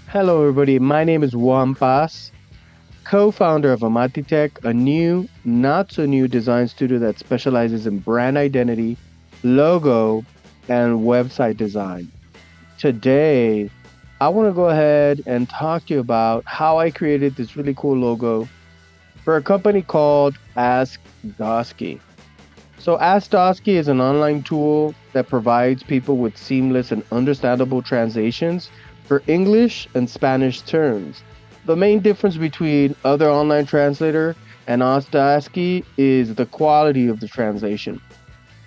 Hello, everybody. My name is Juan Paz, co founder of AMATI-TECH, a new, not so new design studio that specializes in brand identity, logo, and website design. Today, I want to go ahead and talk to you about how I created this really cool logo for a company called Ask Doski. So, Ask Doski is an online tool that provides people with seamless and understandable translations for English and Spanish terms. The main difference between other online translator and Ask Doski is the quality of the translation.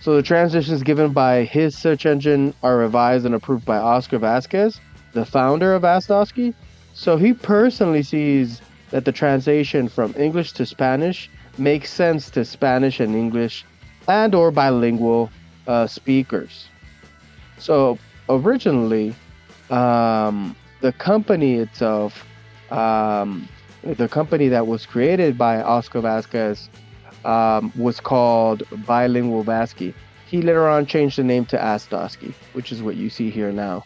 So, the translations given by his search engine are revised and approved by Oscar Vasquez, the founder of Ask Doski. So, he personally sees that the translation from English to Spanish makes sense to Spanish and English and or bilingual speakers. So originally, the company itself, the company that was created by Oscar Vasquez, was called Bilingual Vasky. He later on changed the name to Astosky, which is what you see here now.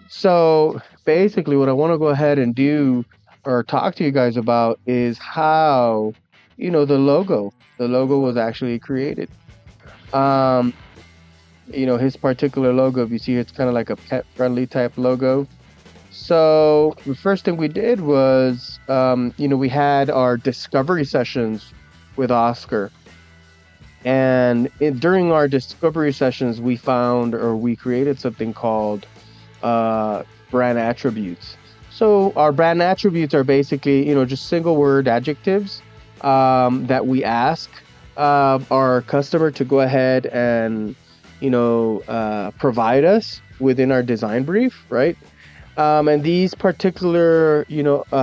So basically, what I want to go ahead and do or talk to you guys about is how, the logo was actually created. Um, his particular logo, if you see, it's kind of like a pet friendly type logo. So the first thing we did was, we had our discovery sessions with Oscar. And during our discovery sessions, we found or we created something called brand attributes. So our brand attributes are basically, just single word adjectives that we ask our customer to go ahead and provide us within our design brief, right? And these particular,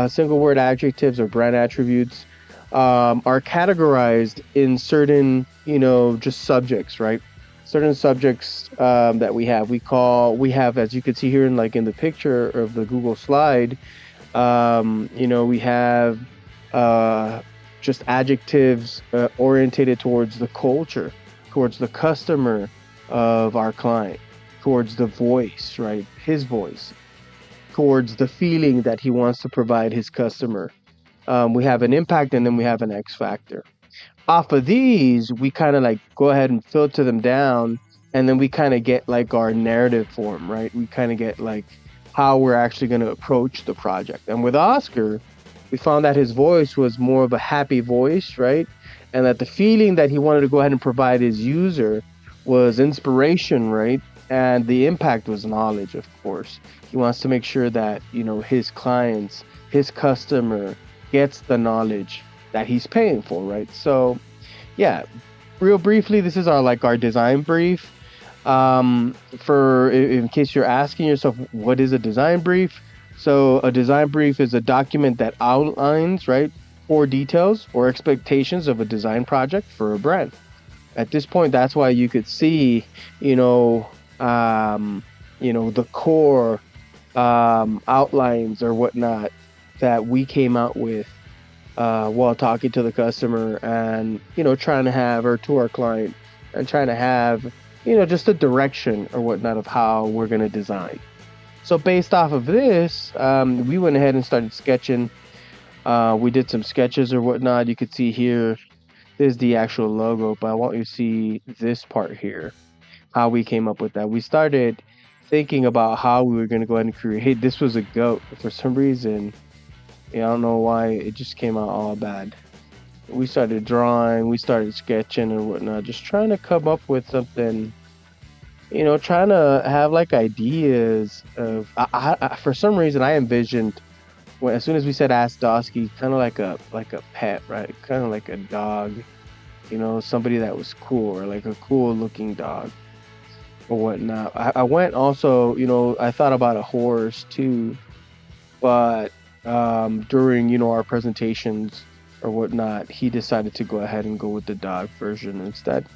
single word adjectives or brand attributes are categorized in certain, just subjects, right? Certain subjects that we have, as you can see here in the picture of the Google slide, we have just adjectives orientated towards the culture, towards the customer of our client, towards the voice, right? His voice, towards the feeling that he wants to provide his customer. We have an impact and then we have an X factor. Off of these, we kind of like go ahead and filter them down, and then we kind of get like our narrative form, right? We kind of get like how we're actually going to approach the project. And with Oscar, we found that his voice was more of a happy voice, right? And that the feeling that he wanted to go ahead and provide his user was inspiration, right? And the impact was knowledge, of course. He wants to make sure that, his clients, his customer gets the knowledge that he's paying for, right? So, yeah, real briefly, this is our design brief. For in case you're asking yourself, what is a design brief? So a design brief is a document that outlines, right, core details or expectations of a design project for a brand. At this point, that's why you could see, the core outlines or whatnot that we came out with while talking to the customer and trying to have or to our client and trying to have just a direction or whatnot of how we're going to design. So based off of this, we went ahead and started sketching. We did some sketches or whatnot. You could see here, this is the actual logo, but I want you to see this part here, how we came up with that. We started thinking about how we were going to go ahead and create. This was a goat. For some reason, I don't know why, it just came out all bad. We started drawing, we started sketching and whatnot, just trying to come up with something, trying to have like ideas of. For some reason, I envisioned as soon as we said Ask Doski, kind of like a pet, right? Kind of like a dog, somebody that was cool or like a cool looking dog or whatnot. I went also, I thought about a horse too, but during our presentations or whatnot, he decided to go ahead and go with the dog version instead.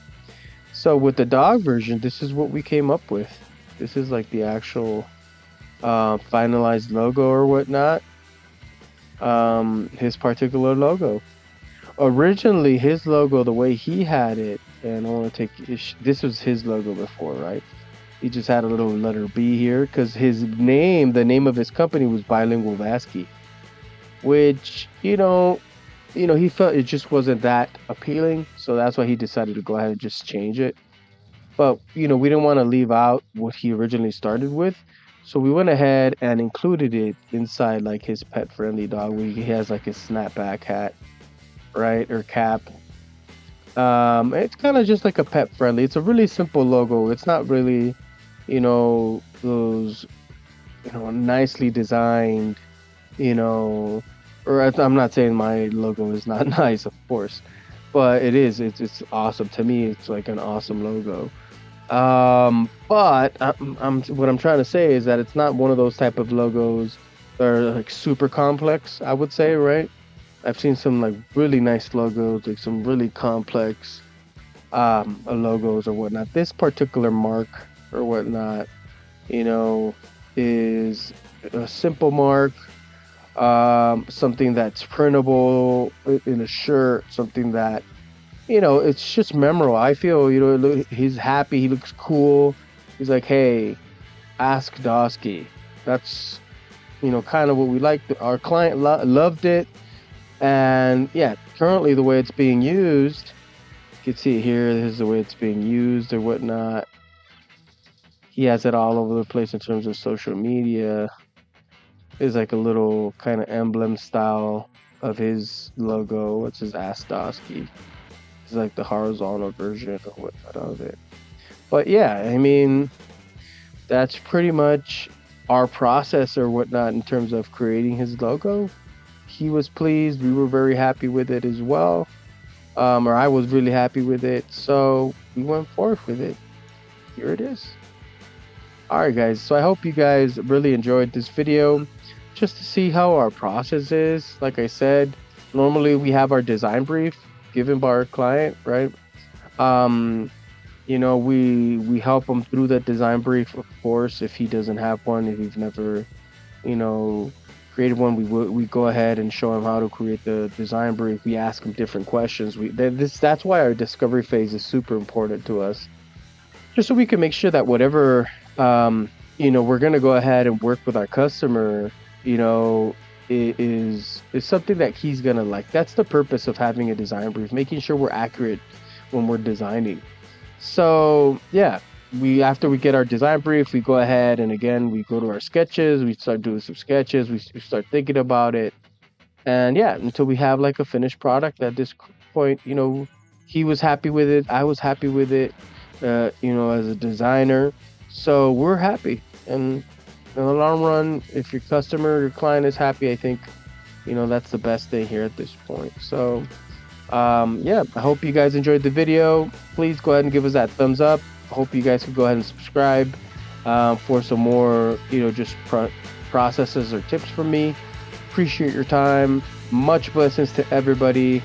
So with the dog version, this is what we came up with. This is like the actual finalized logo or whatnot. His particular logo. Originally, the way he had it, and I want to take this was his logo before, right? He just had a little letter B here because his name, the name of his company was Bilingual Vasky, which, he felt it just wasn't that appealing. So that's why he decided to go ahead and just change it. But, we didn't want to leave out what he originally started with. So we went ahead and included it inside like his pet friendly dog. He has like his snapback hat, right? Or cap. It's kind of just like a pet friendly. It's a really simple logo. It's not really, those, nicely designed, or I'm not saying my logo is not nice, of course, but it is. It's awesome. To me, it's like an awesome logo. But what I'm trying to say is that it's not one of those type of logos that are like super complex, I would say, right? I've seen some like really nice logos, like some really complex logos or whatnot. This particular mark or whatnot, is a simple mark, something that's printable in a shirt, something that, it's just memorable. I feel, he's happy, he looks cool. He's like, hey, ask Doski. That's, kind of what we like. Our client loved it. And yeah, currently the way it's being used, you can see it here. This is the way it's being used or whatnot. He has it all over the place in terms of social media. There's like a little kind of emblem style of his logo, which is Ask Doski. It's like the horizontal version or whatnot of it. But yeah, I mean, that's pretty much our process or whatnot in terms of creating his logo. He was pleased. We were very happy with it as well. Or I was really happy with it. So we went forth with it. Here it is. All right, guys. So I hope you guys really enjoyed this video. Just to see how our process is. Like I said, normally we have our design brief given by our client, right? We help him through that design brief, of course. If he doesn't have one, if he's never, created one, we go ahead and show him how to create the design brief. We ask him different questions. That's why our discovery phase is super important to us, just so we can make sure that whatever we're gonna go ahead and work with our customer, is something that he's gonna like. That's the purpose of having a design brief, making sure we're accurate when we're designing. So yeah, after we get our design brief, we go ahead and again we go to our sketches. We start doing some sketches. We start thinking about it, and yeah, until we have like a finished product. At this point, he was happy with it. I was happy with it. As a designer, so we're happy. And in the long run, if your customer, your client is happy, I think, that's the best thing here at this point. So, yeah, I hope you guys enjoyed the video. Please go ahead and give us that thumbs up. I hope you guys could go ahead and subscribe for some more, just processes or tips from me. Appreciate your time. Much blessings to everybody.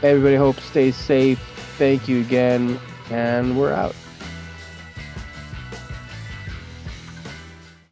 Everybody hope stays safe. Thank you again, and we're out.